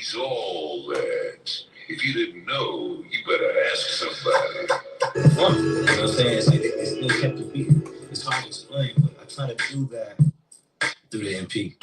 He's all that. If you didn't know, you better ask somebody. You know what I'm saying? It's still kept the beat. It's hard to explain, but I try to do that through the MP.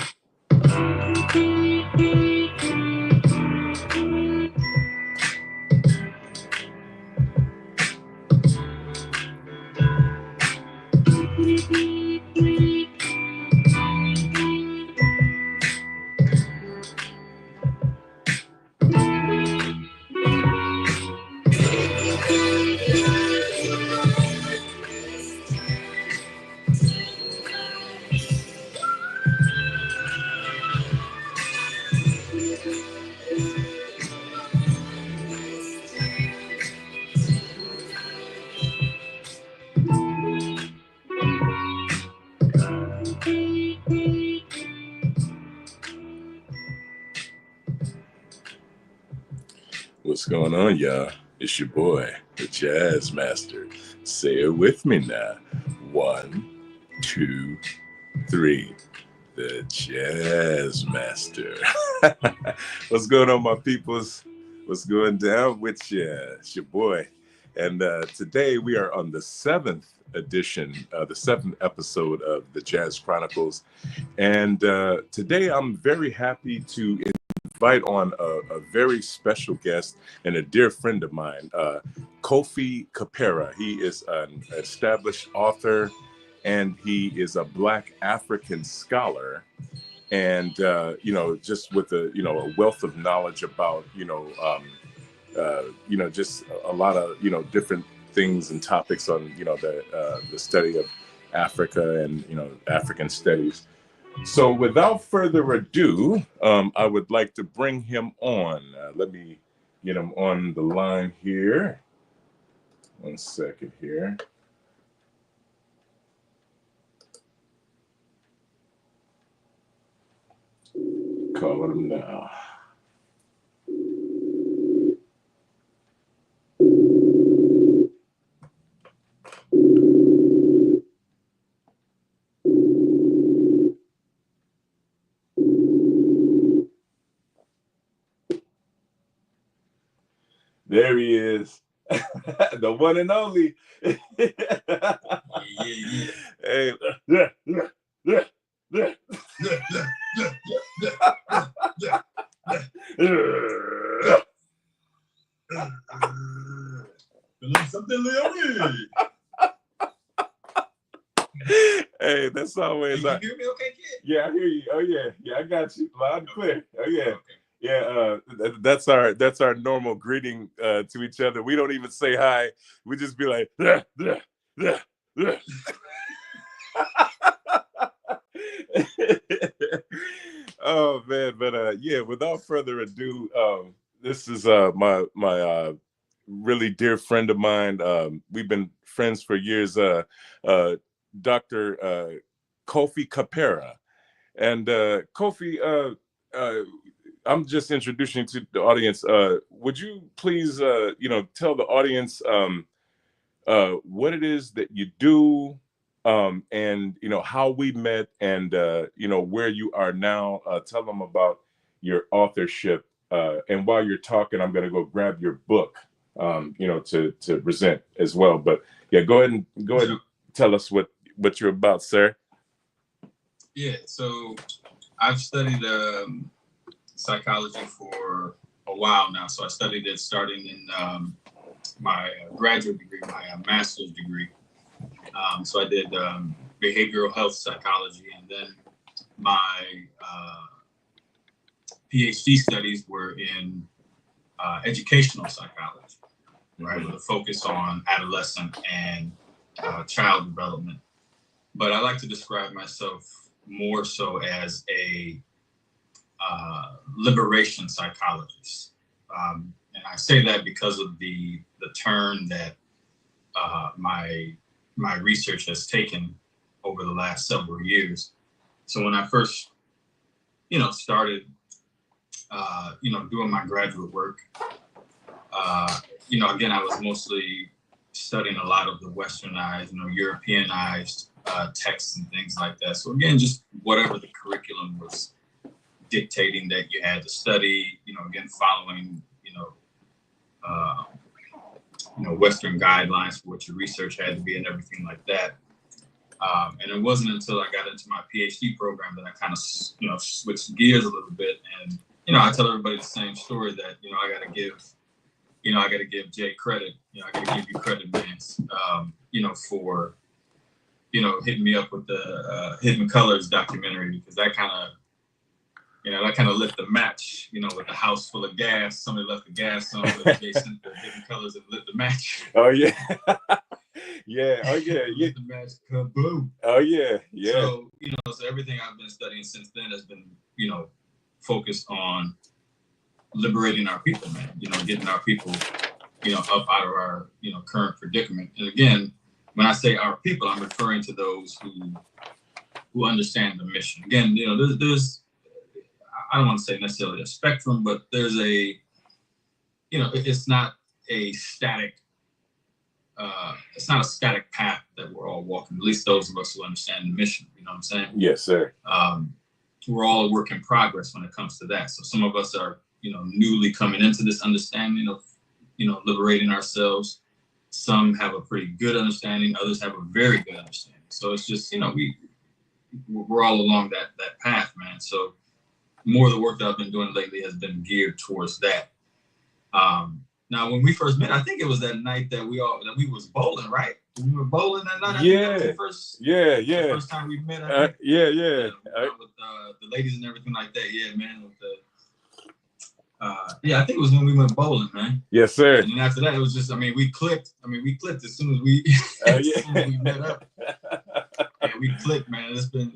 What's going on, y'all? It's your boy, the Jazz Master. Say it with me now. 1, 2, 3. The Jazz Master. What's going on, my peoples? What's going down with you? It's your boy. And today we are on the 7th edition, the 7th episode of the Jazz Chronicles. And today I'm very happy to invite on a very special guest and a dear friend of mine, Kofi Khepera. He is an established author and he is a Black African scholar. And, just with a wealth of knowledge about, just a lot of, different things and topics on, the study of Africa and, African studies. So without further ado, I would like to bring him on. Let me get him on the line here. 1 second here. Calling him now. There he is, the one and only. Hey. Something Leone. Hey, that's always. Hey, you hear me okay, kid? Yeah, I hear you. Oh yeah, I got you loud and clear. Oh yeah. Okay. Yeah, that's our normal greeting to each other. We don't even say hi. We just be like, bleh, bleh, bleh, bleh. Oh man, but without further adu, this is my really dear friend of mine. We've been friends for years. Dr. Kofi Khepera, and Kofi. I'm just introducing you to the audience. Would you please, tell the audience what it is that you do, and how we met, and where you are now. Tell them about your authorship. And while you're talking, I'm going to go grab your book, to present as well. But yeah, go ahead and tell us what you're about, sir. Yeah. So I've studied psychology for a while now. So I studied it starting in my graduate degree, my master's degree. So I did behavioral health psychology, and then my PhD studies were in educational psychology, right, with a focus on adolescent and child development. But I like to describe myself more so as a liberation psychologist. And I say that because of the turn that my research has taken over the last several years. So when I first, started, doing my graduate work, again, I was mostly studying a lot of the westernized, Europeanized texts and things like that. So again, just whatever the curriculum was dictating that you had to study, again, following, Western guidelines for what your research had to be and everything like that. And it wasn't until I got into my PhD program that I kind of, switched gears a little bit. And, I tell everybody the same story that, I got to give Jay credit. I got to give you credit, man, for, hitting me up with the Hidden Colors documentary, because that kind of lit the match, with the house full of gas. Somebody left the gas on, but they sent the Hidden Colors and lit the match. Oh, yeah. Yeah. Oh, yeah. Lit the match, kaboom. Oh, yeah. Yeah. So, so everything I've been studying since then has been, focused on liberating our people, man, getting our people, up out of our, current predicament. And again, when I say our people, I'm referring to those who understand the mission. Again, there's I don't want to say necessarily a spectrum, but there's it's not a static path that we're all walking, at least those of us who understand the mission, you know what I'm saying? Yes, sir. We're all a work in progress when it comes to that. So some of us are, newly coming into this understanding of, liberating ourselves. Some have a pretty good understanding, others have a very good understanding. So it's just, we're all along that path, man. So more of the work that I've been doing lately has been geared towards that. Now, when we first met, I think it was that night that we was bowling, right? We were bowling that night. Yeah. The first time we met. Yeah. With the ladies and everything like that. Yeah, man. With I think it was when we went bowling, man. Yes, sir. And then after that, it was just, we clicked. We clicked as soon as we, as soon as we met up. Yeah, we clicked, man. It's been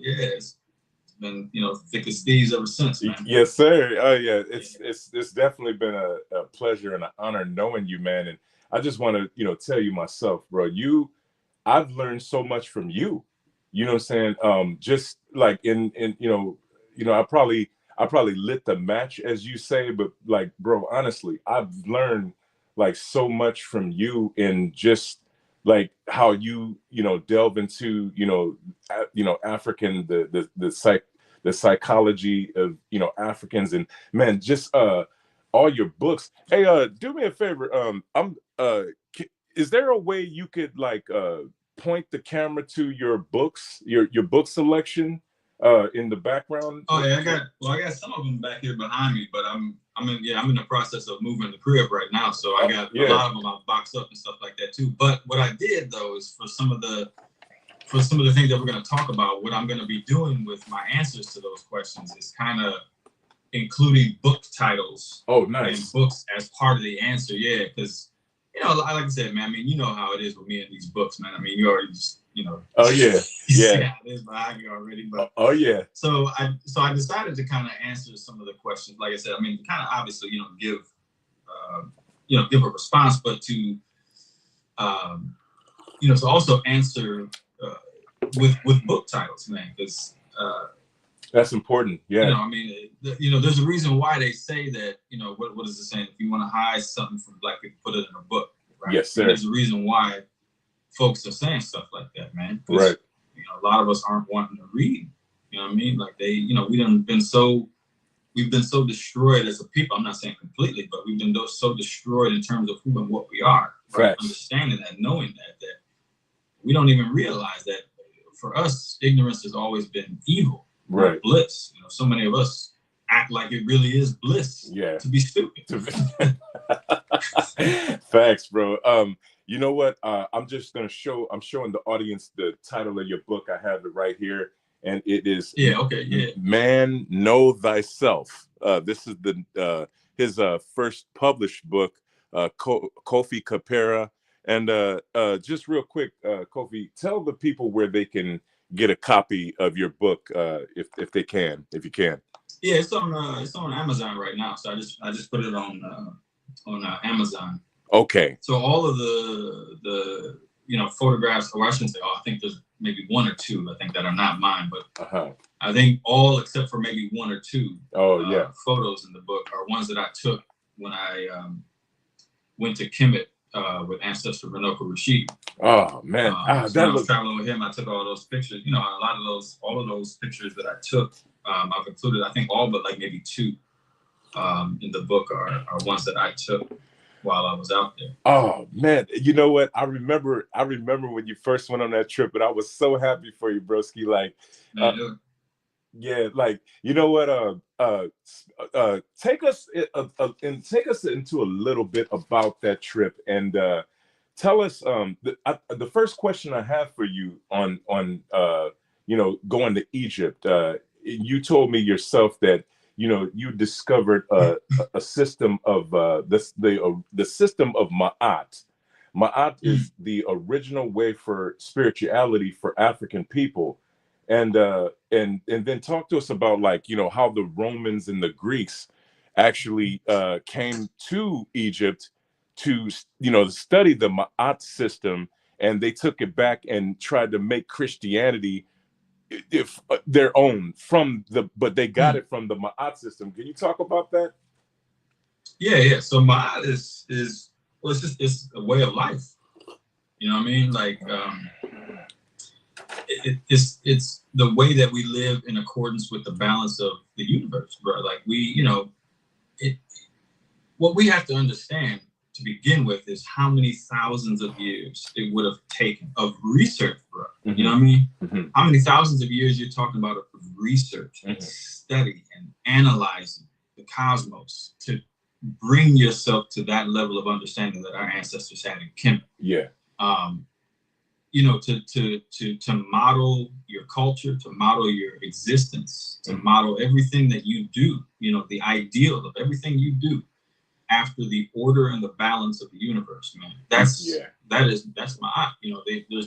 thick as thieves ever since, man. Yes, sir. Oh, yeah. It's definitely been a pleasure and an honor knowing you, man. And I just want to, tell you myself, bro, I've learned so much from you. You know what I'm saying? Just like I probably lit the match, as you say, but like, bro, honestly, I've learned like so much from you in just like how you, delve into, African, the psychology of, Africans, and man, just all your books. Hey, do me a favor. Is there a way you could like point the camera to your books, your book selection in the background? Oh yeah, I got some of them back here behind me, but I'm in the process of moving the crib right now, so I got a lot of them I'll box up and stuff like that too. But what I did though is for some of the things that we're going to talk about, what I'm going to be doing with my answers to those questions is kind of including book titles. Oh, nice. And books as part of the answer. Yeah, because like I said, man, you know how it is with me and these books, man. You already just, Oh yeah, yeah. It is behind you already, but oh yeah. So I decided to kind of answer some of the questions. Like I said, kind of obviously, give a response, but to to also answer with book titles, man, because that's important. Yeah. There's a reason why they say that. What is it saying? If you want to hide something from black people, put it in a book. Right? Yes, sir. There's a reason why folks are saying stuff like that, man. Right. A lot of us aren't wanting to read. Like we've been so destroyed as a people. I'm not saying completely, but we've been so destroyed in terms of who and what we are. Right? Understanding that, knowing that we don't even realize that for us, ignorance has always been evil. Right. Bliss. So many of us act like it really is bliss. Yeah. To be stupid. Facts, bro. You know what? I'm showing the audience the title of your book. I have it right here. And it is Man, Know Thyself. This is his first published book, Kofi Khepera. And just real quick, Kofi, tell the people where they can get a copy of your book, if you can. Yeah, it's on Amazon right now. So I just put it on Amazon. Okay. So all of the photographs, or I shouldn't say all, I think there's maybe one or two, I think, that are not mine, but I think all except for maybe one or two photos in the book are ones that I took when I went to Kemet with ancestor Renoko Rashid. Oh man. I was traveling with him. I took all those pictures. All of those pictures that I took, I've included, I think, all but like maybe two in the book are ones that I took while I was out there. Oh man, you know what? I remember when you first went on that trip, and I was so happy for you, broski. Like, yeah, like, you know what? Take us and take us into a little bit about that trip, and tell us. The first question I have for you on going to Egypt. You told me yourself that you discovered a system of the system of Ma'at. Ma'at is the original way for spirituality for African people, and then talk to us about, like, how the Romans and the Greeks actually came to Egypt to study the Ma'at system, and they took it back and tried to make Christianity if their own but they got it from the Ma'at system. Can you talk about that? Yeah. So Ma'at is well, it's a way of life. You know what I mean? Like, it's the way that we live in accordance with the balance of the universe, bro. Like, what we have to understand to begin with is how many thousands of years it would have taken of research, bro. Mm-hmm. You know what I mean? Mm-hmm. How many thousands of years you're talking about of research and study and analyzing the cosmos to bring yourself to that level of understanding that our ancestors had in Kemet. Yeah. To model your culture, to model your existence, to model everything that you do, the ideal of everything you do after the order and the balance of the universe, man. That's my,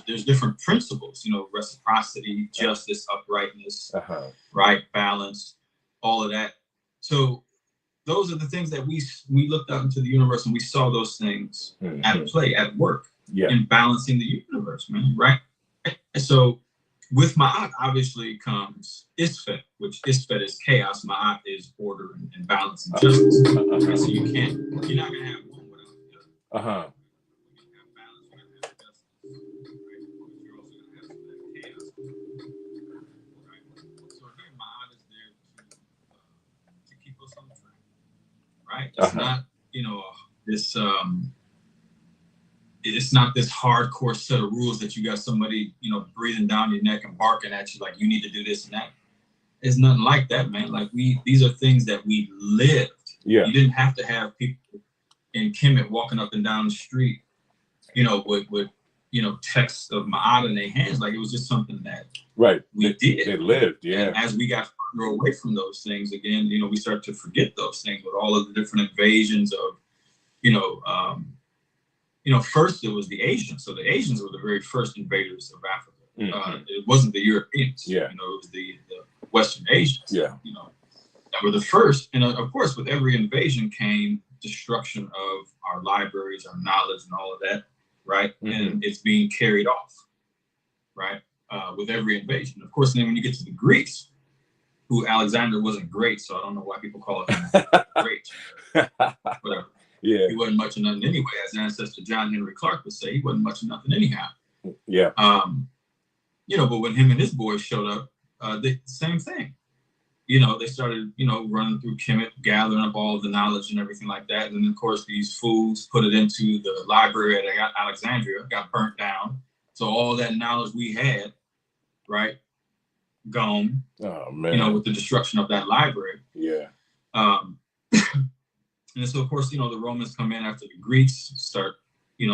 there's different principles, reciprocity, justice, uprightness, right, balance, all of that. So those are the things that we looked out into the universe, and we saw those things at play, at work, in balancing the universe, man, right? And so with Ma'at obviously comes Isfet, which Isfet is chaos, Ma'at is order and balance and justice. And so you're not gonna have one without the other. When you have balance, you're gonna have justice, right? But you're also gonna have some of that chaos, right? So again, Ma'at is there to keep us on track, right? It's not, it's not this hardcore set of rules that you got somebody, breathing down your neck and barking at you like you need to do this and that. It's nothing like that, man. Like, these are things that we lived. Yeah. You didn't have to have people in Kemet walking up and down the street, with texts of Ma'at in their hands. Like, it was just something that we did. They lived, yeah. And as we got further away from those things, again, we start to forget those things with all of the different invasions of, first it was the Asians. So the Asians were the very first invaders of Africa. It wasn't the Europeans. Yeah. It was the Western Asians. Yeah. That were the first. And of course, with every invasion came destruction of our libraries, our knowledge, and all of that. Right. And it's being carried off. Right. With every invasion. Of course, then when you get to the Greeks, who Alexander wasn't great, so I don't know why people call him great. Whatever. Yeah. He wasn't much of nothing anyway, as ancestor John Henry Clark would say. He wasn't much of nothing anyhow. Yeah. But when him and his boys showed up, same thing. They started, running through Kemet, gathering up all of the knowledge and everything like that. And then, of course, these fools put it into the library at Alexandria, got burnt down. So all that knowledge we had, right, gone. Oh, man. With the destruction of that library. Yeah. And so, of course, the Romans come in after the Greeks, start,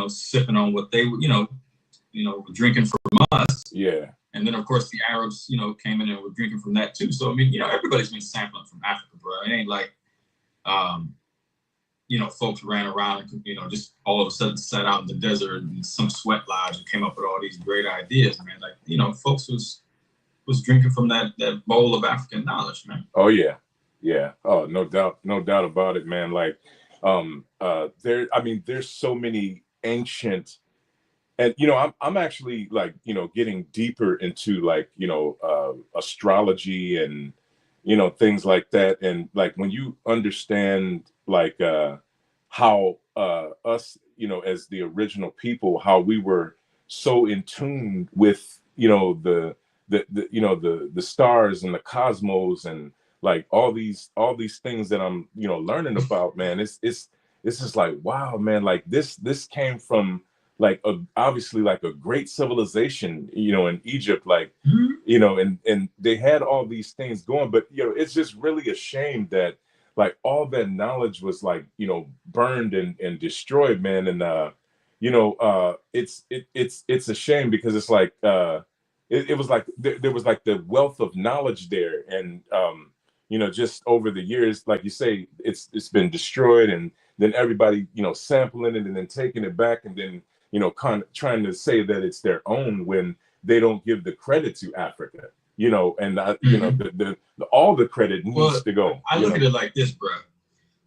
sipping on what they were, were drinking from us. Yeah. And then, of course, the Arabs, came in and were drinking from that too. So, I mean, everybody's been sampling from Africa, bro. It ain't like, folks ran around and, just all of a sudden sat out in the desert and some sweat lodge and came up with all these great ideas, man. Like, folks was drinking from that bowl of African knowledge, man. Oh, yeah. Yeah. Oh, no doubt about it, man. Like, there's so many ancient, and, I'm actually, like, getting deeper into, like, astrology and, things like that. And, like, when you understand, like, how us, as the original people, how we were so in tune with, the stars and the cosmos and like all these things that I'm, you know, learning about, man. It's just like, wow, man, like this came from like obviously like a great civilization, you know, in Egypt, like, you know, and they had all these things going, but you know, it's just really a shame that like all that knowledge was like, you know, burned and destroyed, man. And you know, it's a shame because it's like it was like there was like the wealth of knowledge there, and you know, just over the years, like you say, it's been destroyed, and then everybody, you know, sampling it and then taking it back, and then, you know, kind of trying to say that it's their own when they don't give the credit to Africa, you know, and you know, the all the credit needs to go. I look at it like this, bro.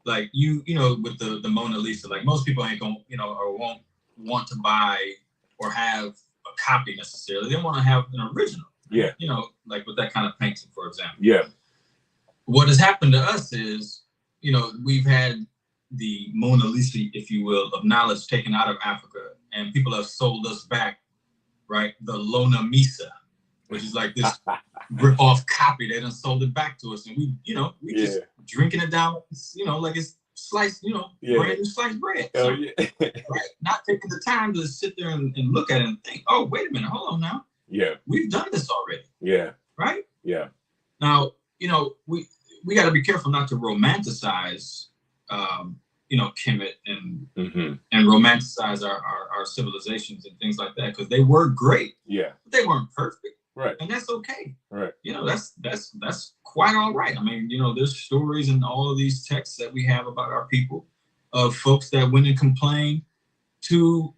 Like you know, with the Mona Lisa, like most people ain't gonna, you know, or won't want to buy or have a copy necessarily. They want to have an original. Yeah. You know, like with that kind of painting, for example. Yeah. What has happened to us is, you know, we've had the Mona Lisa, if you will, of knowledge taken out of Africa, and people have sold us back, right? The Lona Misa, which is like this rip-off copy. They done sold it back to us, and we, you know, we just drinking it down, you know, like it's sliced, you know, brand new sliced bread. So, right? Not taking the time to sit there and look at it and think, oh, wait a minute, hold on now. Yeah. We've done this already. Yeah. Right? Yeah. Now, you know, we got to be careful not to romanticize, you know, Kemet and romanticize our civilizations and things like that, because they were great. Yeah. But they weren't perfect. Right. And that's okay. Right. You know, that's quite all right. I mean, you know, there's stories in all of these texts that we have about our people of folks that went and complained to,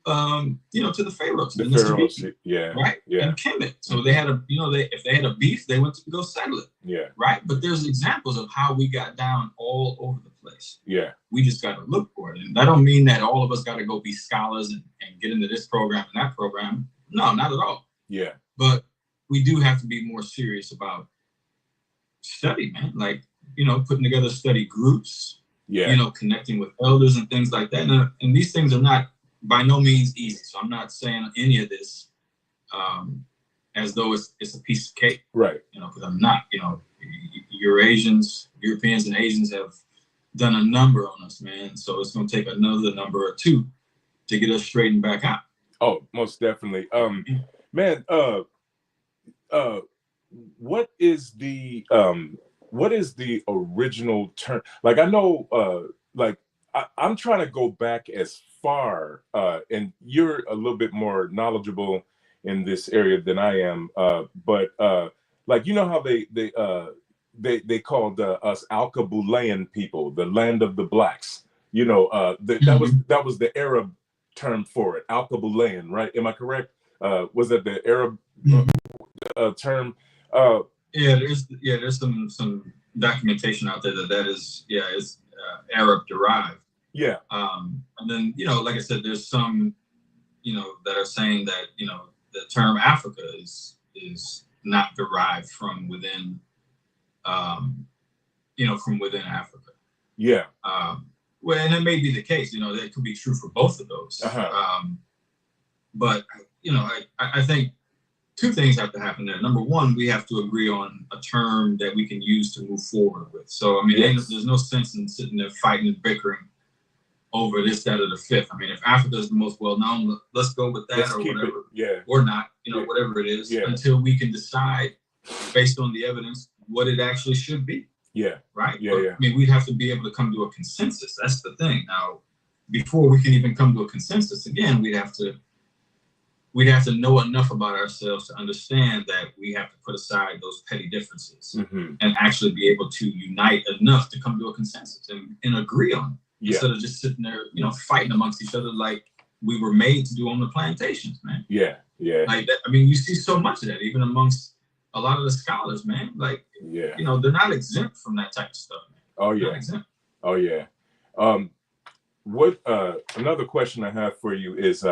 you know, to the pharaohs. The pharaohs, yeah. Right? Yeah. And Kemet. So they had if they had a beef, they went to go settle it. Yeah. Right? But there's examples of how we got down all over the place. Yeah. We just got to look for it. And that don't mean that all of us got to go be scholars and get into this program and that program. No, not at all. Yeah. But we do have to be more serious about study, man. Like, you know, putting together study groups, you know, connecting with elders and things like that. And these things are not by no means easy. So I'm not saying any of this as though it's a piece of cake. Right. You know, because I'm not, you know, Europeans and Asians have done a number on us, man. So it's going to take another number or two to get us straightened back out. Oh, most definitely. Man, what is the original term? Like, I know, like I'm trying to go back as far, and you're a little bit more knowledgeable in this area than I am. But like, you know how they called us Alkebulean people, the land of the blacks. You know, that was the Arab term for it, Alkebulean, right? Am I correct? Was that the Arab term? There's some documentation out there that is Arab derived. Yeah. And then, you know, like I said, there's some, you know, that are saying that, you know, the term Africa is not derived from within, you know, from within Africa. Yeah. Well, and it may be the case, you know, that could be true for both of those. But, you know, I think two things have to happen there. Number one, we have to agree on a term that we can use to move forward with. So, I mean, there's no sense in sitting there fighting and bickering over this, that, or the fifth. I mean, if Africa is the most well-known, let's go with that, or whatever. Or not, you know, whatever it is, until we can decide based on the evidence what it actually should be. Yeah. Right? I mean, we'd have to be able to come to a consensus. That's the thing. Now, before we can even come to a consensus, again, we'd have to know enough about ourselves to understand that we have to put aside those petty differences and actually be able to unite enough to come to a consensus and agree on it. Instead of just sitting there, you know, fighting amongst each other like we were made to do on the plantations, man. Yeah. Like that, I mean, you see so much of that, even amongst a lot of the scholars, man. Like, you know, they're not exempt from that type of stuff, man. Oh yeah. What another question I have for you is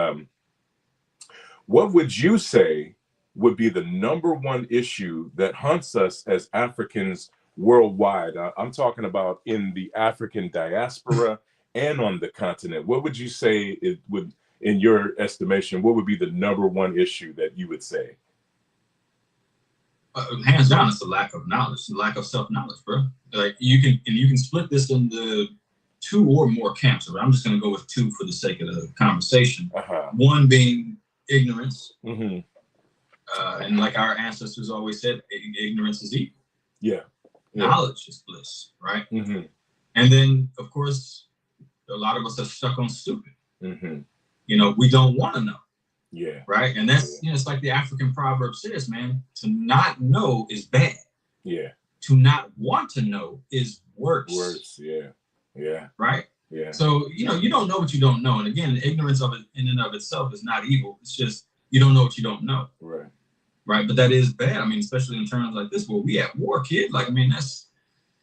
what would you say would be the number one issue that haunts us as Africans worldwide? I'm talking about in the African diaspora and on the continent. What would you say it would, in your estimation, what would be the number one issue that you would say? Hands down, it's a lack of knowledge, a lack of self-knowledge, bro. Like you can split this into 2 or more camps. I'm just going to go with 2 for the sake of the conversation. One being ignorance, and like our ancestors always said, ignorance is evil. Yeah. Knowledge is bliss, right? And then, of course, a lot of us are stuck on stupid. You know, we don't want to know. Yeah. Right. And that's, you know, it's like the African proverb says, man, to not know is bad. Yeah. To not want to know is worse. Worse. Yeah. Yeah. Right. Yeah. So, you know, you don't know what you don't know. And again, ignorance of it in and of itself is not evil. It's just, you don't know what you don't know. Right. Right. But that is bad. I mean, especially in terms like this, where we at war, kid. Like, I mean, that's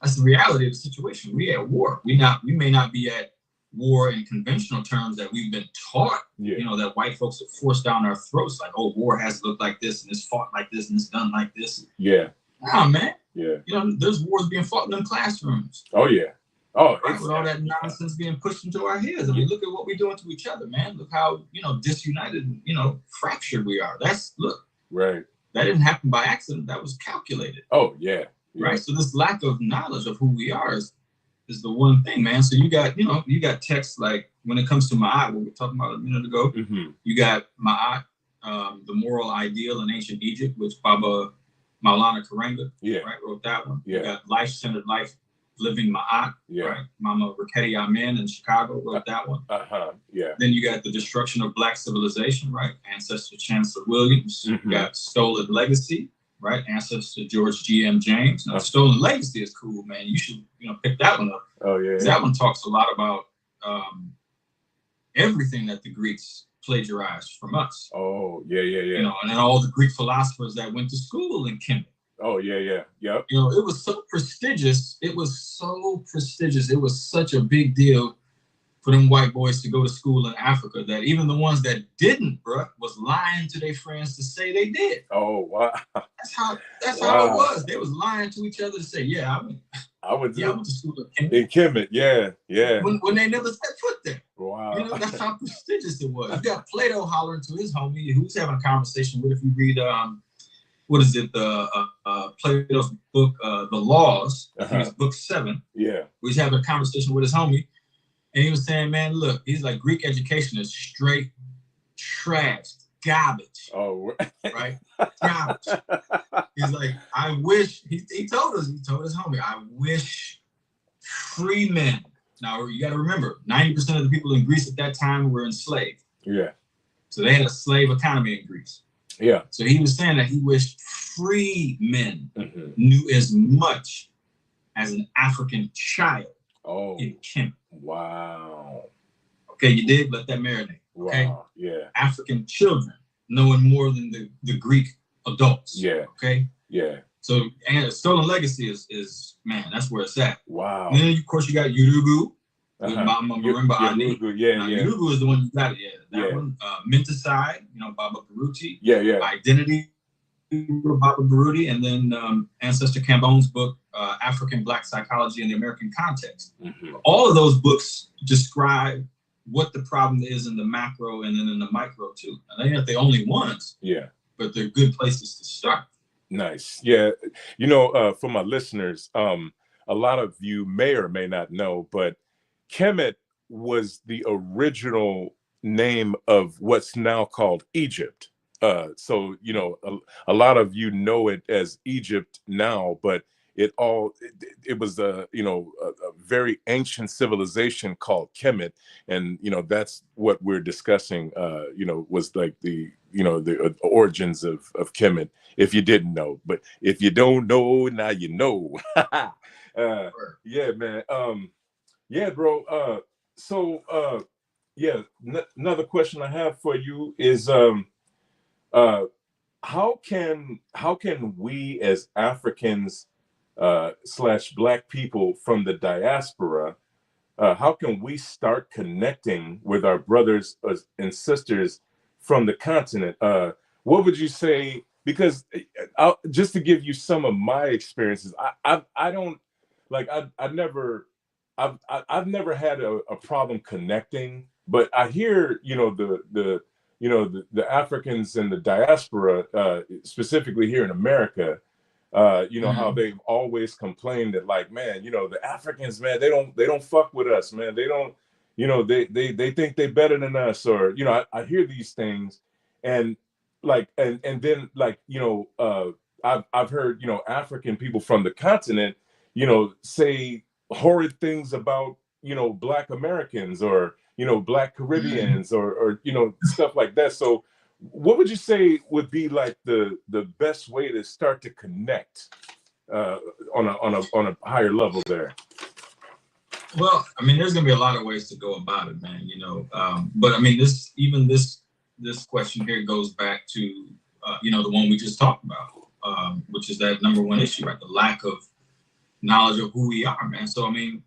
the reality of the situation. We at war. We may not be at war in conventional terms that we've been taught, you know, that white folks have forced down our throats, like, oh, war has to look like this and it's fought like this and it's done like this. Yeah. Nah, man. Yeah. You know, there's wars being fought in them classrooms. Oh, yeah. Oh, right? With all that nonsense being pushed into our heads. I mean, look at what we're doing to each other, man. Look how, you know, disunited, you know, fractured we are. Look. Right. That didn't happen by accident. That was calculated. Oh, yeah. Right. So this lack of knowledge of who we are is the one thing, man. So you got texts like, when it comes to Ma'at, what we were talking about a minute ago, you got Ma'at, the moral ideal in ancient Egypt, which Baba Maulana Karenga, right, wrote that one. You got life-centered life, living Ma'at, right? Mama Raketi Amen in Chicago wrote that one. Then you got the destruction of Black civilization, right? Ancestor Chancellor Williams. You got Stolen Legacy, right? Ancestor George G.M. James. Now, Stolen Legacy is cool, man. You should, you know, pick that one up. Oh, yeah. That one talks a lot about everything that the Greeks plagiarized from us. Oh, yeah. You know, and then all the Greek philosophers that went to school in Kemet. Oh, yeah. Yep. You know, it was so prestigious. It was such a big deal for them white boys to go to school in Africa that even the ones that didn't, bruh, was lying to their friends to say they did. Oh, wow. That's how it was. They was lying to each other to say, I went to school in Kemet. Yeah. When they never set foot there. Wow. You know, that's how prestigious it was. You got Plato hollering to his homie who's having a conversation with, if you read what is it, Plato's book, The Laws, I think it's book 7. Yeah. Where he's having a conversation with his homie. And he was saying, man, look, he's like, Greek education is straight trash, garbage. Oh, right? Garbage. He's like, I wish, he told his homie, I wish free men. Now, you got to remember, 90% of the people in Greece at that time were enslaved. Yeah. So they had a slave economy in Greece. Yeah. So he was saying that he wished free men knew as much as an African child in Kemet. Wow. Okay, you did? Let that marinate. Okay? Wow. Yeah. African children knowing more than the Greek adults. Yeah. Okay? Yeah. So, and Stolen Legacy is man, that's where it's at. Wow. And then, of course, you got Urugu. Mama Marimba Ani. Urugu is the one you got. Yeah. That one. Menticide, you know, Baba Baruti. Yeah. Identity, Baba Baruti. And then Ancestor Cambone's book, African Black Psychology in the American Context. All of those books describe what the problem is in the macro and then in the micro, too. And they're not the only ones. Yeah. But they're good places to start. Nice. Yeah. You know, for my listeners, a lot of you may or may not know, but Kemet was the original name of what's now called Egypt. So, you know, a lot of you know it as Egypt now, but it was a very ancient civilization called Kemet. And, you know, that's what we're discussing, was like the origins of Kemet, if you didn't know. But if you don't know, now you know. Yeah, man. Yeah, bro. Another question I have for you is, how can we as Africans / Black people from the diaspora, how can we start connecting with our brothers and sisters from the continent? What would you say? Because just to give you some of my experiences, I've never had a problem connecting, but I hear, the Africans in the diaspora, specifically here in America, You know, how they've always complained that, like, man, you know, the Africans, man, they don't fuck with us, man. They don't, you know, they think they're better than us, or, you know, I hear these things, and like, and then, like, you know, I've heard, you know, African people from the continent, you know, say horrid things about, you know, Black Americans, or, you know, Black Caribbeans, or you know, stuff like that. So what would you say would be like the best way to start to connect on a higher level there? Well, I mean, there's gonna be a lot of ways to go about it, man. You know, but I mean, this question here goes back to you know, the one we just talked about, which is that number one issue, right? The lack of knowledge of who we are, man. So I mean,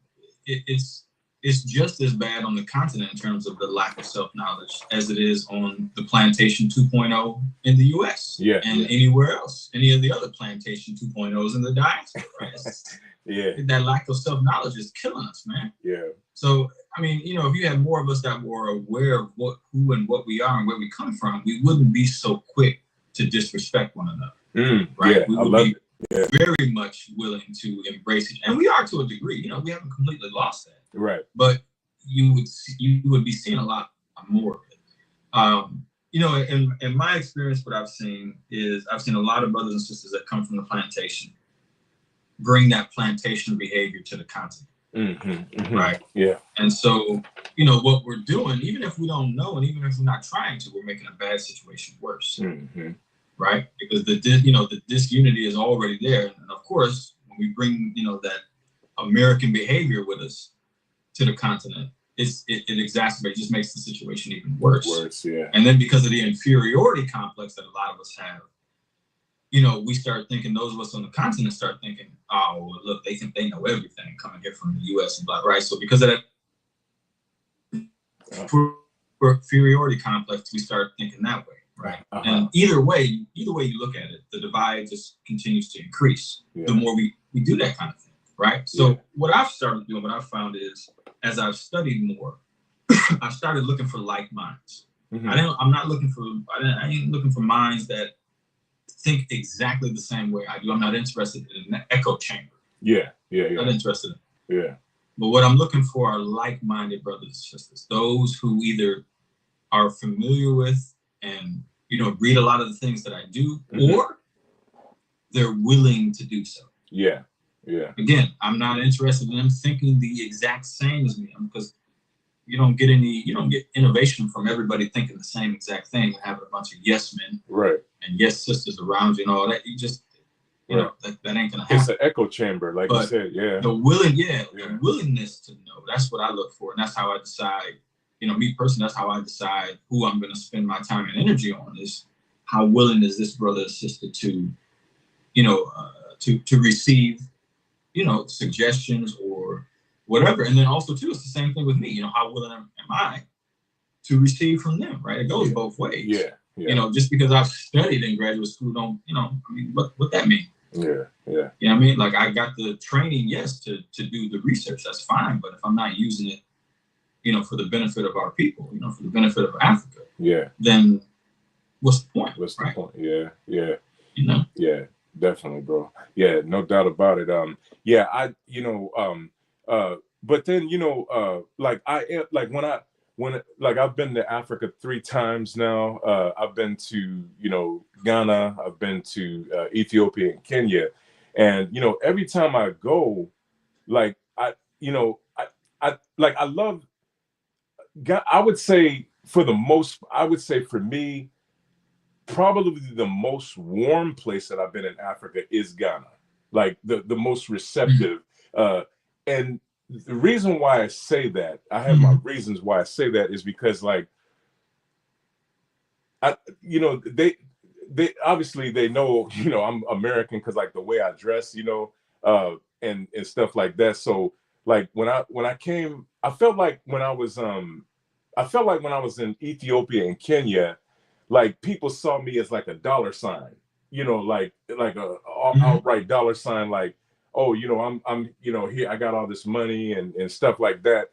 it's just as bad on the continent in terms of the lack of self-knowledge as it is on the plantation 2.0 in the US and anywhere else, any of the other plantation 2.0s in the diaspora. Right? That lack of self-knowledge is killing us, man. So, I mean, you know, if you had more of us that were aware of who and what we are and where we come from, we wouldn't be so quick to disrespect one another, right? We would be very much willing to embrace it, and we are to a degree. You know, we haven't completely lost that. Right. But you would be seeing a lot more of it. You know, in my experience, what I've seen is I've seen a lot of brothers and sisters that come from the plantation bring that plantation behavior to the continent. Right. Yeah. And so, you know, what we're doing, even if we don't know, and even if we're not trying to, we're making a bad situation worse. Right. Because the disunity is already there. And of course, when we bring, you know, that American behavior with us to the continent, it exacerbates, just makes the situation even worse. And then because of the inferiority complex that a lot of us have, you know, we start thinking, those of us on the continent start thinking, oh, well, look, they think they know everything coming here from the US and blah, right? So because of that inferiority complex, we start thinking that way, right? And either way you look at it, the divide just continues to increase the more we do that kind of thing, right? So what I've started doing, what I've found is, as I've studied more, I've started looking for like minds. I ain't looking for minds that think exactly the same way I do. I'm not interested in an echo chamber. Not interested in. But what I'm looking for are like-minded brothers and sisters, those who either are familiar with and, you know, read a lot of the things that I do, or they're willing to do so. Again, I'm not interested in them thinking the exact same as me, because you don't get innovation from everybody thinking the same exact thing and having a bunch of yes men and yes sisters around you and all that. You just, you know, that ain't gonna happen. It's an echo chamber, like you said. The willingness to know, that's what I look for. And that's how I decide, you know, me personally, that's how I decide who I'm gonna spend my time and energy on, is how willing is this brother or sister to, you know, to receive, you know, suggestions or whatever. And then also too, it's the same thing with me. You know, how willing am I to receive from them, right? It goes both ways. You know, just because I've studied in graduate school, don't, you know, I mean, what that mean? You know what I mean? Like, I got the training, yes, to do the research, that's fine. But if I'm not using it, you know, for the benefit of our people, you know, for the benefit of Africa, then what's the point? What's the point? You know? Definitely, bro. No doubt about it. But then, you know, like I've been to Africa 3 times now. I've been to, you know, Ghana, I've been to Ethiopia and Kenya. And, you know, every time I go, like, I love God. I would say for me, probably the most warm place that I've been in Africa is Ghana. Like the most receptive. And the reason why I say that, I have my reasons why I say that, is because, like, they obviously they know, you know, I'm American because, like, the way I dress, you know, and stuff like that. So, like, when I came, I felt like when I was in Ethiopia and Kenya, like, people saw me as like a dollar sign, you know, like a outright dollar sign, like, oh, you know, I'm, you know, here, I got all this money and stuff like that.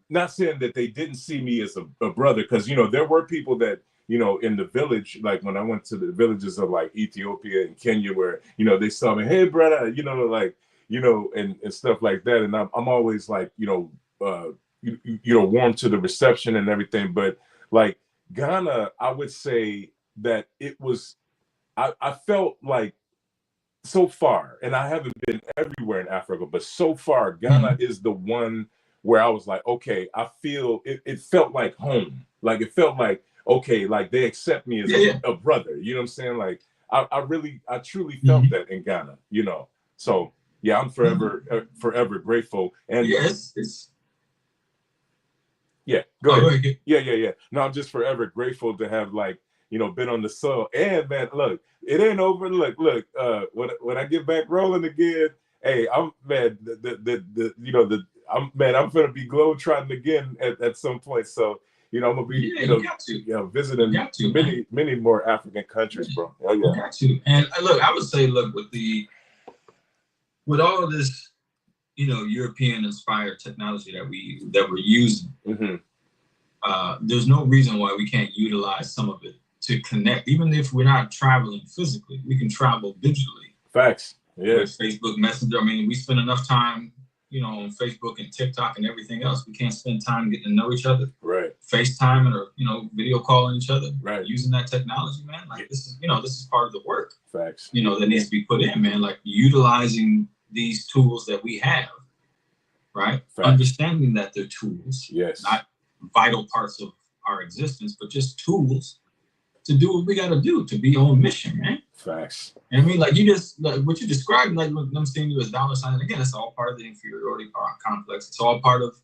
Not saying that they didn't see me as a brother, because, you know, there were people that, you know, in the village, like when I went to the villages of like Ethiopia and Kenya, where, you know, they saw me, hey, brother, you know, like, you know, and stuff like that. And I'm always like, you know, you know, warm to the reception and everything. But like Ghana, I would say that it was, I felt like so far, and I haven't been everywhere in Africa, but so far, Ghana is the one where I was like, okay, I feel it felt like home. Like it felt like, okay, like they accept me as a brother. You know what I'm saying? Like I truly felt that in Ghana, you know. So yeah, I'm forever grateful. And it's yeah, go ahead. Yeah. No, I'm just forever grateful to have, like, you know, been on the soil. And man, look, it ain't over. Look, when I get back rolling again, hey, I'm man, I'm gonna be globetrotting again at some point. So, you know, I'm gonna be, visiting many more African countries, bro. Oh yeah. You got to. And look, I would say, look, with all of this, you know, European inspired technology that we're using, there's no reason why we can't utilize some of it to connect. Even if we're not traveling physically, we can travel digitally. Facts. Yeah. With Facebook Messenger. I mean, we spend enough time, you know, on Facebook and TikTok and everything else. We can't spend time getting to know each other. Right. FaceTime or, you know, video calling each other. Right. Using that technology, man. Like this is part of the work. Facts. You know, that needs to be put in, man. Like utilizing these tools that we have. Right. Facts. Understanding that they're tools. Yes. Not vital parts of our existence, but just tools to do what we got to do to be on mission, man. Facts. And I mean, like you just, like what you described, like them seeing you as dollar signs. And again, it's all part of the inferiority complex. It's all part of,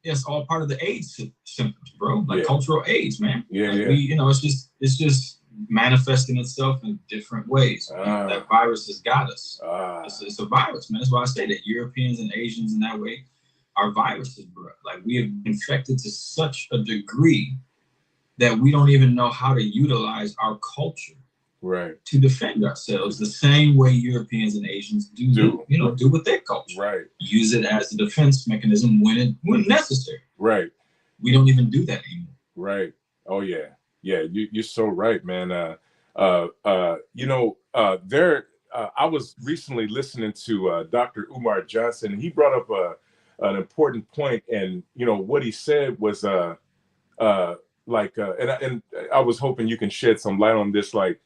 it's all part of the AIDS symptoms, bro. Like cultural AIDS, man. Yeah, like we, you know, it's just manifesting itself in different ways. That virus has got us. It's a virus, man. That's why I say that Europeans and Asians in that way are viruses, bro. Like we have infected to such a degree that we don't even know how to utilize our culture to defend ourselves the same way Europeans and Asians do with their culture. Right. Use it as a defense mechanism when necessary. Right. We don't even do that anymore. Right. Oh yeah. Yeah, you're so right, man. You know, I was recently listening to Dr. Umar Johnson, and he brought up an important point, and you know what he said was and I was hoping you can shed some light on this. Like,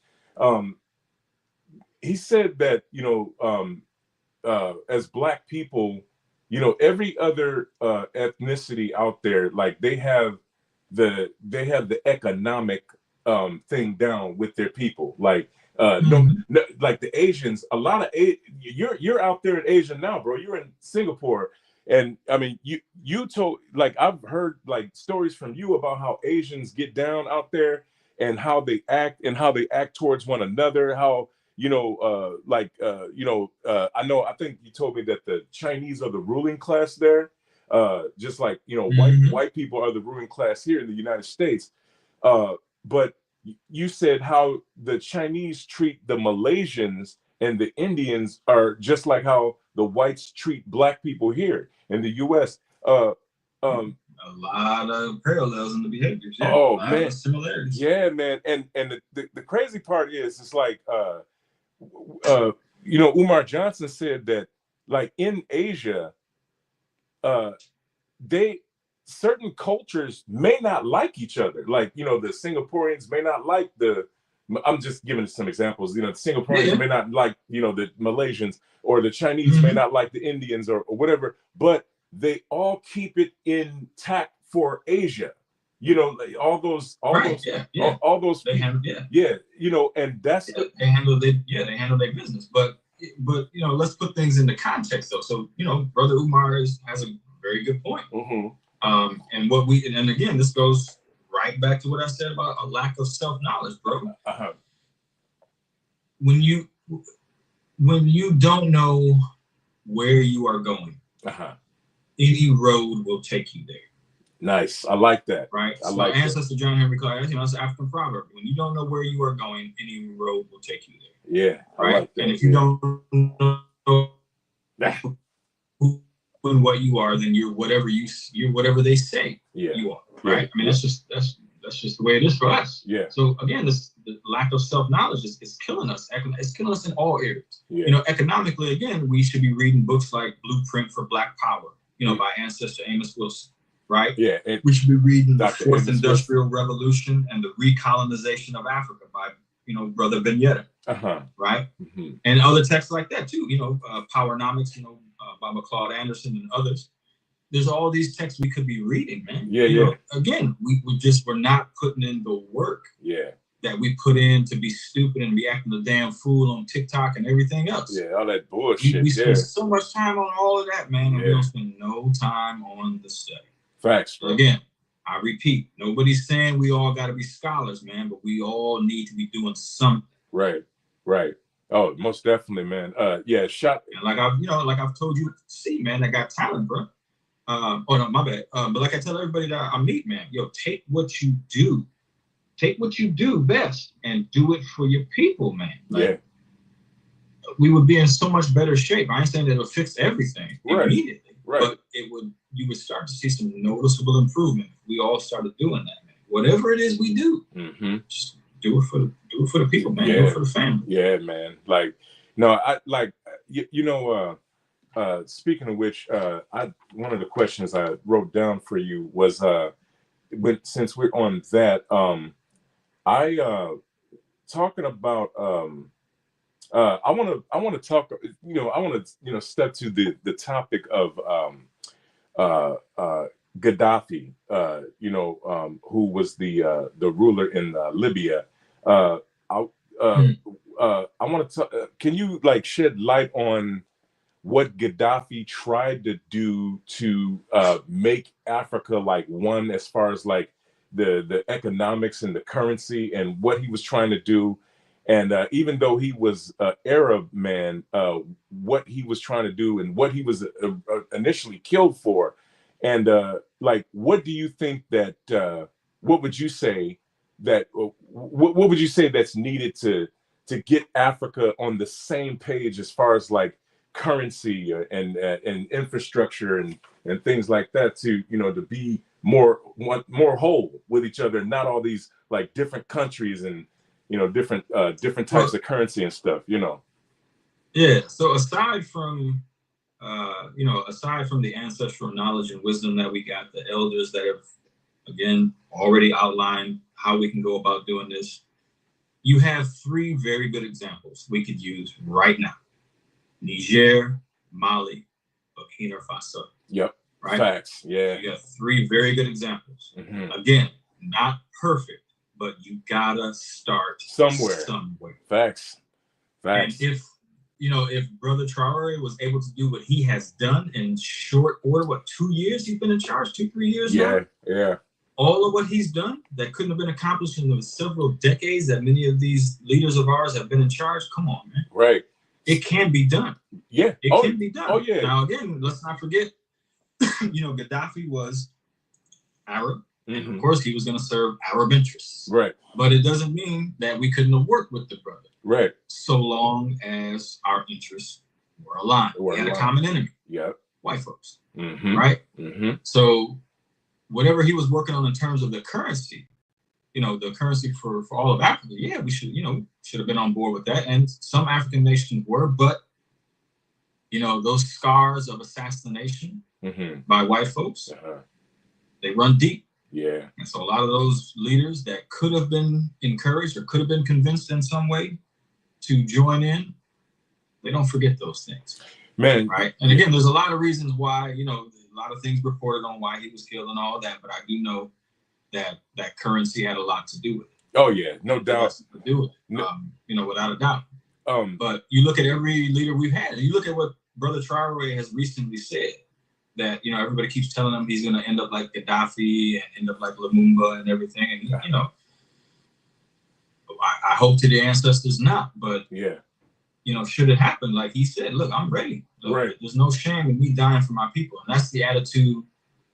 he said that, you know, as Black people, you know, every other ethnicity out there, like they have the economic thing down with their people. Like, no, like the Asians, a lot of you're out there in Asia now, bro. You're in Singapore. And I mean, you told, like, I've heard like stories from you about how Asians get down out there and how they act towards one another. How, you know, I think you told me that the Chinese are the ruling class there, just like, you know, white people are the ruling class here in the United States. But you said how the Chinese treat the Malaysians and the Indians are just like how the whites treat Black people here in the U.S. A lot of parallels in the behaviors. Yeah. Oh man, similarities. Yeah, man. And the crazy part is, it's like, you know, Umar Johnson said that, like, in Asia, certain cultures may not like each other. Like, you know, the Singaporeans may not like I'm just giving some examples. You know, the Singaporeans may not like, you know, the Malaysians, or the Chinese may not like the Indians, or whatever, but they all keep it intact for Asia. You know, like all those, they handle, you know, and that's they handle their business. But you know, let's put things into context though. So, you know, Brother Umar has a very good point. And again, this goes right back to what I said about a lack of self-knowledge, bro. When you don't know where you are going, any road will take you there. Nice. I like that. Right. So my ancestor John Henry Clark, you know, it's an African proverb. When you don't know where you are going, any road will take you there. Yeah. Right. I like that. And if you don't know who and what you are, then you're whatever they say you are. Right. I mean, that's that's just the way it is for us. Yeah. So again, the lack of self-knowledge is killing us. It's killing us in all areas. Yeah. You know, economically, again, we should be reading books like Blueprint for Black Power, you know, by ancestor Amos Wilson, right? Yeah. We should be reading Dr. The Fourth Amos Industrial Revolution and the Recolonization of Africa by, you know, Brother Vignetta, right? Mm-hmm. And other texts like that too, you know, Powernomics, you know, by McLeod Anderson and others. There's all these texts we could be reading, man. Yeah, you know, again, we're not putting in the work that we put in to be stupid and be acting a damn fool on TikTok and everything else. Yeah, all that bullshit. We spend so much time on all of that, man, and we don't spend no time on the study. Facts, bro. Again, I repeat, nobody's saying we all got to be scholars, man, but we all need to be doing something. Right. Oh, most definitely, man. Yeah, And like I've told you, see, man, I got talent, bro. Oh no, my bad. But like I tell everybody that I meet, man, take what you do best and do it for your people, man. Like, we would be in so much better shape. I ain't saying that it'll fix everything immediately, but you would start to see some noticeable improvement if we all started doing that, man. Whatever it is we do, just do it for the people, man. Do it for the family. Yeah, man. Like, no, I like, you know, speaking of which, one of the questions I wrote down for you was, since we're on that, talking about, I want to talk, you know, I want to, you know, step to the topic of Gaddafi, you know, who was the ruler in Libya. I want to can you like shed light on what Gaddafi tried to do to make Africa like one, as far as like the economics and the currency, and what he was trying to do? And even though he was an Arab man, what he was trying to do and what he was initially killed for. And like, what do you think that, what would you say that, what would you say that's needed to get Africa on the same page as far as like currency and infrastructure and things like that, to, you know, to be more whole with each other, not all these like different countries and, you know, different types of currency and stuff, you know? Yeah. So aside from the ancestral knowledge and wisdom that we got, the elders that have, again, already outlined how we can go about doing this, you have three very good examples we could use right now: Niger, Mali, Burkina Faso. Yep. Right. Facts. Yeah. You got three very good examples. Mm-hmm. Again, not perfect, but you gotta start somewhere. Facts. And if Brother Traore was able to do what he has done in short order, 2 years he's been in charge, 2-3 years now? Yeah. All of what he's done that couldn't have been accomplished in the several decades that many of these leaders of ours have been in charge. Come on, man. Right. It can be done. Yeah. It can be done. Oh, yeah. Now, again, let's not forget, Gaddafi was Arab. And of course, he was going to serve Arab interests. Right. But it doesn't mean that we couldn't have worked with the brother. Right. So long as our interests were aligned. We had a common enemy. Yep. White folks. Mm-hmm. Right? Mm-hmm. So whatever he was working on in terms of the currency, the currency for all of Africa, we should have been on board with that. And some African nations were, but those scars of assassination by white folks, they run deep. Yeah. And so a lot of those leaders that could have been encouraged or could have been convinced in some way to join in, they don't forget those things. Man. Right. And again, there's a lot of reasons why, a lot of things reported on why he was killed and all that, but I do know that currency had a lot to do with it. Oh yeah, no doubt. To do with it. No. Without a doubt. But you look at every leader we've had, and you look at what Brother Traore has recently said, that everybody keeps telling him he's going to end up like Gaddafi and end up like Lumumba and everything, and I hope to the ancestors not, but should it happen, like he said, look, I'm ready. Look, right. There's no shame in me dying for my people, and that's the attitude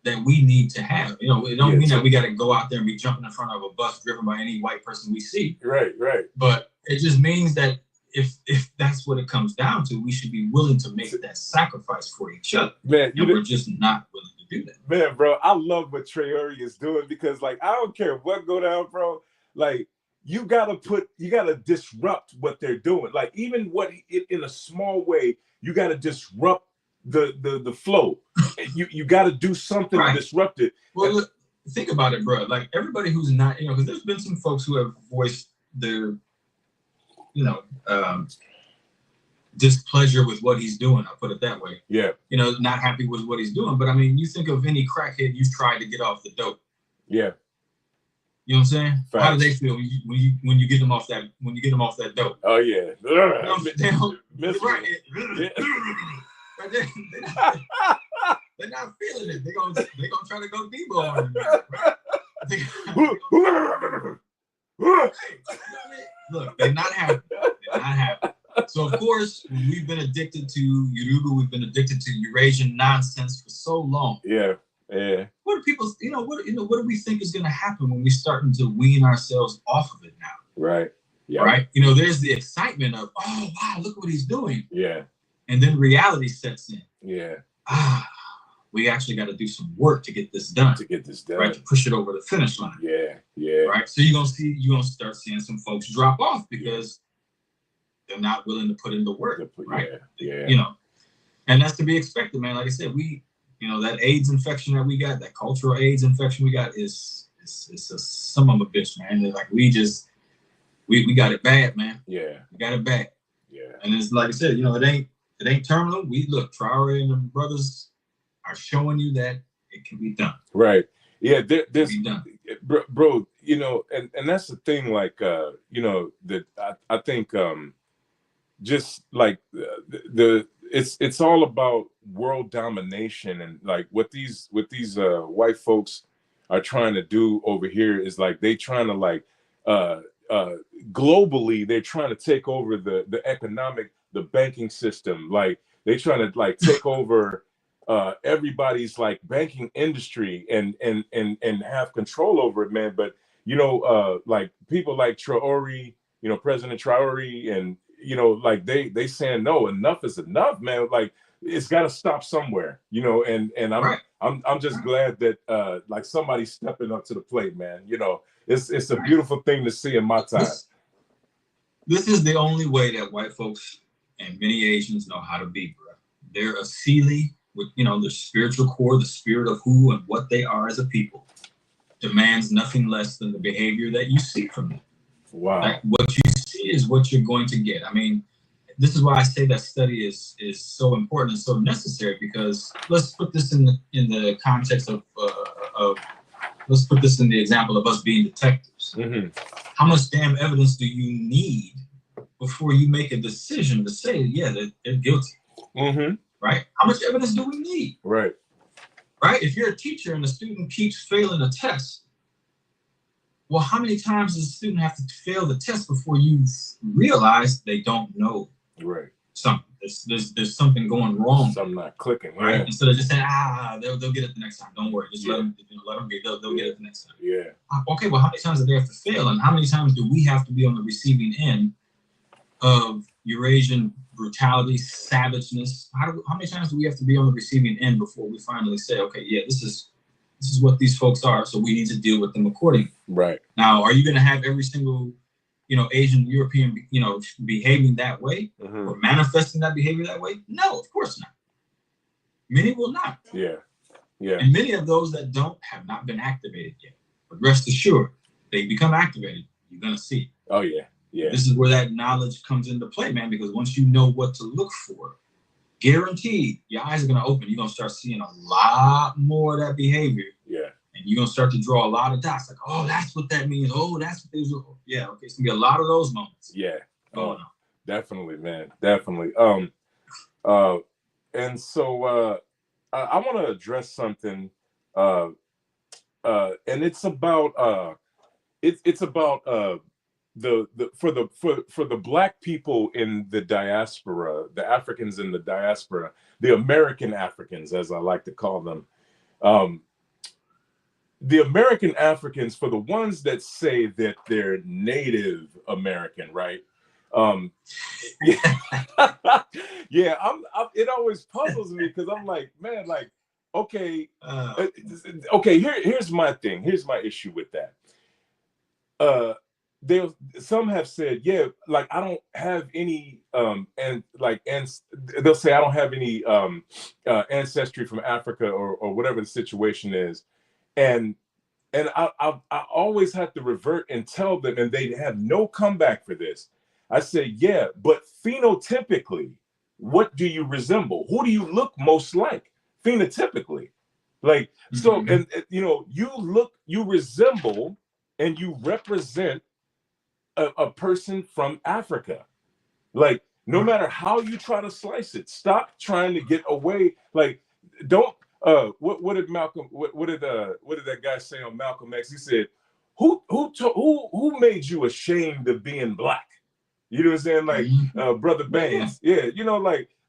that we need to have. It don't mean that we got to go out there and be jumping in front of a bus driven by any white person we see. Right. But it just means that if that's what it comes down to, we should be willing to make that sacrifice for each other. Man, we're just not willing to do that. Man, bro, I love what Traore is doing because, like, I don't care what go down, bro. Like, you gotta disrupt what they're doing. Like, even what in a small way, you gotta disrupt the flow. You gotta do something to disrupt it. Well, look, think about it, bro. Like, everybody who's not, because there's been some folks who have voiced their, displeasure with what he's doing. I'll put it that way. Yeah. Not happy with what he's doing. But I mean, you think of any crackhead you've tried to get off the dope. Yeah. You know what I'm saying? Facts. How do they feel when you get them off that dope? Oh yeah. Right. They're not feeling it. They're gonna try to go Debo on you. Look, they're not happy. So of course, we've been addicted to Yoruba. We've been addicted to Eurasian nonsense for so long. Yeah. Yeah. What do people? What do we think is going to happen when we're starting to wean ourselves off of it now? Right. Yeah. Right. There's the excitement of, oh wow, look what he's doing. Yeah. And then reality sets in. Yeah. We actually got to do some work to get this done. Right. To push it over the finish line. Yeah. Yeah. Right. So you're gonna start seeing some folks drop off because they're not willing to put in the work. Right. Yeah. And that's to be expected, man. Like I said, that AIDS infection that we got, that cultural AIDS infection we got is a son of a bitch, man. They're like, we got it bad, man. Yeah. We got it bad. Yeah. And it's like I said, it ain't terminal. Traore and the brothers are showing you that it can be done. Right. Yeah. There's done. Bro, and that's the thing, like, that I think, just like it's all about world domination, and like what these white folks are trying to do over here is like they trying to like globally they're trying to take over the economic, the banking system. Like they trying to like take over everybody's like banking industry and have control over it, man. But like people like Traore, President Traore, and like they saying no, enough is enough, man. Like it's got to stop somewhere, and I'm just glad that like somebody's stepping up to the plate, man. It's a beautiful thing to see in my time. This is the only way that white folks and many Asians know how to be, bro. They're a Sealy with the spiritual core, the spirit of who and what they are as a people demands nothing less than the behavior that you see from them. Wow. Like what you see is what you're going to get. I mean, this is why I say that study is so important and so necessary, because let's put this in the context of let's put this in the example of us being detectives. Mm-hmm. How much damn evidence do you need before you make a decision to say, yeah, they're guilty? Mm-hmm. Right? How much evidence do we need? Right. Right? If you're a teacher and a student keeps failing a test, well, how many times does a student have to fail the test before you realize they don't know something? There's something going wrong. Something not clicking. Right? Yeah. Instead of just saying, they'll get it the next time. Don't worry. Just let them get they'll get it the next time. Yeah. Okay, well, how many times do they have to fail? And how many times do we have to be on the receiving end of Eurasian brutality, savageness? How many times do we have to be on the receiving end before we finally say, okay, yeah, this is what these folks are, so we need to deal with them accordingly. Right. Now, are you going to have every single, Asian, European, behaving that way, mm-hmm. or manifesting that behavior that way? No, of course not. Many will not. Yeah. Yeah. And many of those that don't have not been activated yet. But rest assured, they become activated, you're going to see it. Oh, yeah. Yeah. This is where that knowledge comes into play, man, because once you know what to look for, guaranteed, your eyes are going to open. You're going to start seeing a lot more of that behavior. Yeah. And you're going to start to draw a lot of dots. Like, oh, that's what that means. Oh, that's what they do. Yeah, okay. It's going to be a lot of those moments. Yeah. Going on. Definitely, man. Definitely. And so I want to address something, and it's about for the Black people in the diaspora, the Africans in the diaspora, the American Africans, as I like to call them. The American Africans, for the ones that say that they're Native American, right? Yeah, it always puzzles me because I'm like, man, like, okay, okay. Here's my thing. Here's my issue with that. Some have said, yeah, like I don't have any and they'll say I don't have any ancestry from Africa or whatever the situation is, and I always have to revert and tell them, and they have no comeback for this. I say, yeah, but phenotypically, what do you resemble? Who do you look most like phenotypically? Like, so, and you know, you resemble and you represent a person from Africa. Like, no matter how you try to slice it, stop trying to get away. Like, don't. What did Malcolm? What did that guy say on Malcolm X? He said, "Who made you ashamed of being black?" You know what I'm saying? Like, Brother Baines. Yeah, you know,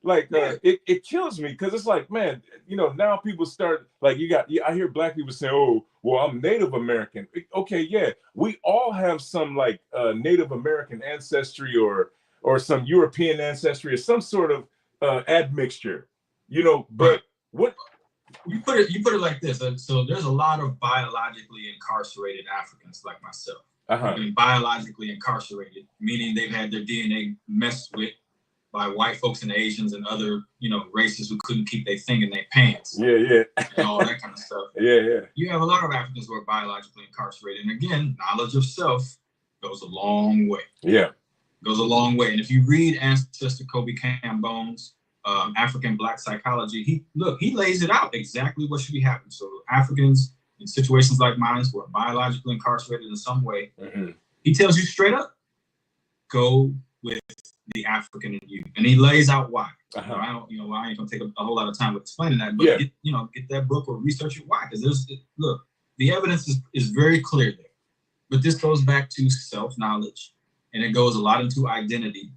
it kills me because it's like, man, you know, now people start like I hear black people say, "Oh, well, I'm Native American." Okay, yeah, we all have some like Native American ancestry or some European ancestry or some sort of admixture, you know. But what you put it like this. So there's a lot of biologically incarcerated Africans like myself. I mean, biologically incarcerated, meaning they've had their DNA messed with by white folks and Asians and other, you know, races who couldn't keep their thing in their pants. Yeah. And all that kind of stuff. Yeah. You have a lot of Africans who are biologically incarcerated. And again, knowledge of self goes a long way. Yeah. Goes a long way. And if you read Ancestor Kofi Khepera's African Black Psychology, he lays it out exactly what should be happening. So Africans in situations like mine who are biologically incarcerated in some way, he tells you straight up, go with the African in you. And he lays out why. I ain't gonna take a whole lot of time with explaining that, but get that book or research it why. Because the evidence is very clear there. But this goes back to self-knowledge, and it goes a lot into identity.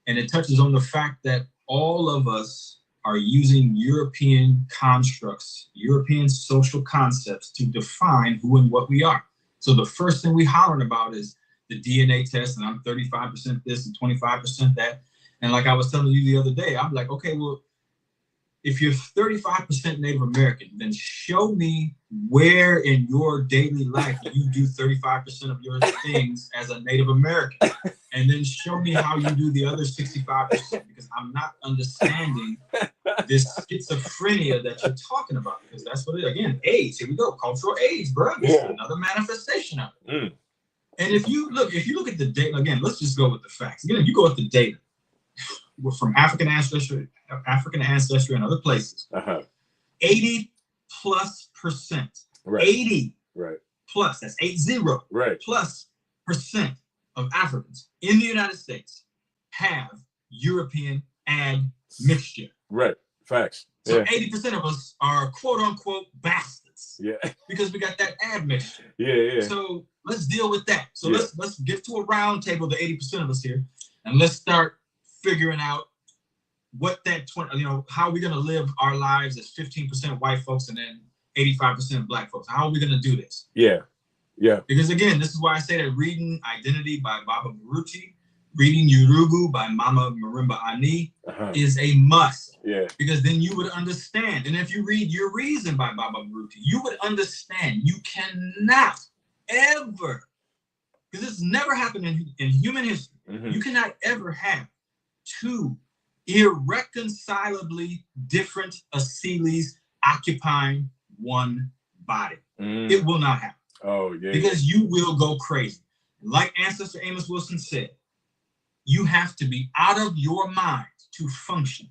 And it touches on the fact that all of us are using European constructs, European social concepts to define who and what we are. So the first thing we hollering about is the DNA test, and I'm 35% this and 25% that. And like I was telling you the other day, I'm like, okay, well, if you're 35% Native American, then show me where in your daily life you do 35% of your things as a Native American. And then show me how you do the other 65%, because I'm not understanding this schizophrenia that you're talking about, because that's what it is. Again, AIDS, here we go, cultural AIDS, bro. It's another manifestation of it. And if you look at the data, again, let's just go with the facts. Again, if you go with the data, we're from African ancestry and other places, 80+%, right. 80 right. plus, that's 80 right. +% of Africans in the United States have European admixture. Right, facts. So 80% of us are quote unquote bastards. Yeah. Because we got that admixture. Yeah. So let's deal with that. So let's get to a round table, the 80% of us here, and let's start figuring out what that how are we going to live our lives as 15% white folks and then 85% black folks. How are we going to do this? Yeah. Because again, this is why I say that reading Identity by Baba Baruti, reading Urugu by Mama Marimba Ani is a must. Yeah. Because then you would understand. And if you read Your Reason by Baba Baruti, you would understand you cannot ever, because it's never happened in human history, you cannot ever have two irreconcilably different Asilis occupying one body. It will not happen. Oh, yeah. Because you will go crazy. Like Ancestor Amos Wilson said, you have to be out of your mind to function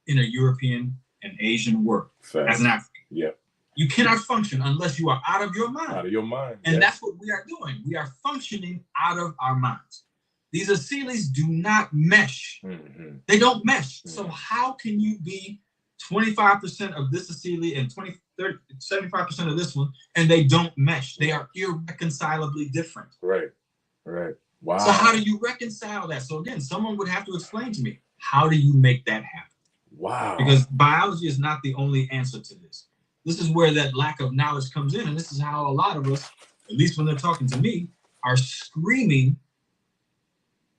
in a European and Asian world as an African. Yeah. You cannot function unless you are out of your mind. Out of your mind. And that's what we are doing. We are functioning out of our minds. These Asilis do not mesh. They don't mesh. So how can you be 25% of this Asili and 75% of this one, and they don't mesh? They are irreconcilably different. Right. Wow. So how do you reconcile that? So again, someone would have to explain to me, how do you make that happen? Wow. Because biology is not the only answer to this. This is where that lack of knowledge comes in, and this is how a lot of us, at least when they're talking to me, are screaming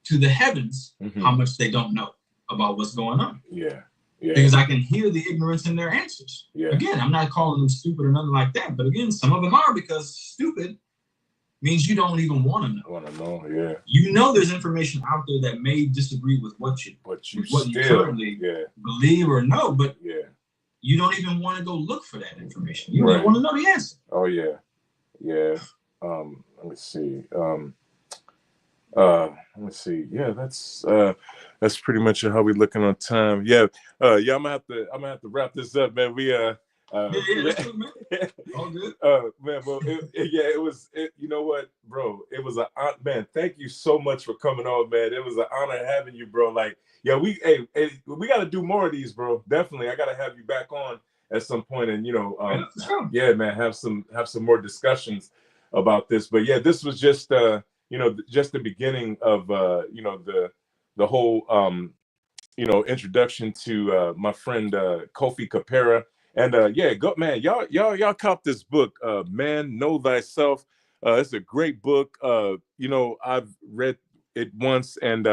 to the heavens how much they don't know about what's going on. Yeah. because I can hear the ignorance in their answers. Yeah. Again, I'm not calling them stupid or nothing like that, but again, some of them are, because stupid means you don't even want to know. Yeah. You know, there's information out there that may disagree with what you currently believe or know, but you don't even want to go look for that information. You don't want to know the answer. Oh yeah, yeah. Let me see. Let me see. Yeah, that's pretty much how we looking on time. Yeah, I'm gonna have to wrap this up, man. That's good, man. All good. Man, well, it was. You know what, bro? It was man. Thank you so much for coming on, man. It was an honor having you, bro. Like, yeah, we got to do more of these, bro. Definitely, I got to have you back on at some point, and yeah, man, have some more discussions about this. But yeah, this was just just the beginning of the whole introduction to my friend Kofi Khepera. And go, man, y'all cop this book, Man, Know Thyself. It's a great book. I've read it once, and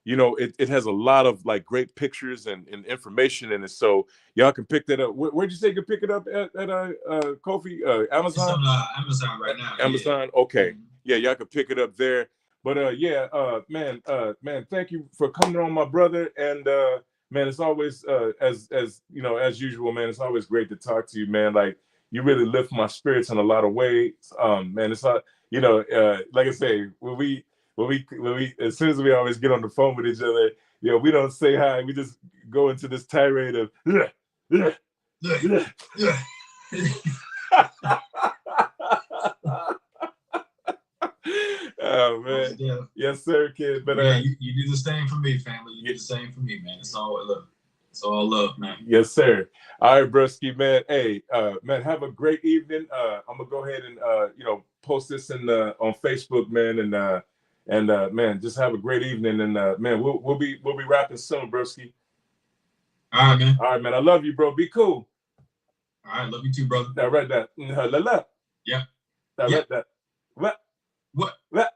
it has a lot of like great pictures and information in it. So y'all can pick that up. Where'd you say you could pick it up at Kofi? Amazon? It's on Amazon right now. Amazon. Yeah. Okay. Yeah, y'all can pick it up there. But man, thank you for coming on, my brother. And man, it's always as usual, man. It's always great to talk to you, man. Like, you really lift my spirits in a lot of ways. Man, it's like I say, when we as soon as we always get on the phone with each other, we don't say hi. We just go into this tirade of oh man, yes sir, kid. But you do the same for me, family. You do the same for me, man. It's all love. It's all love, man. Yes sir. All right, broski, man. Hey, man, have a great evening. I'm gonna go ahead and post this on Facebook, man, and man, just have a great evening. And man, we'll be wrapping soon, broski. All right, man. All right, man. I love you, bro. Be cool. All right, love you too, brother. I read that. Yeah. I read that. What?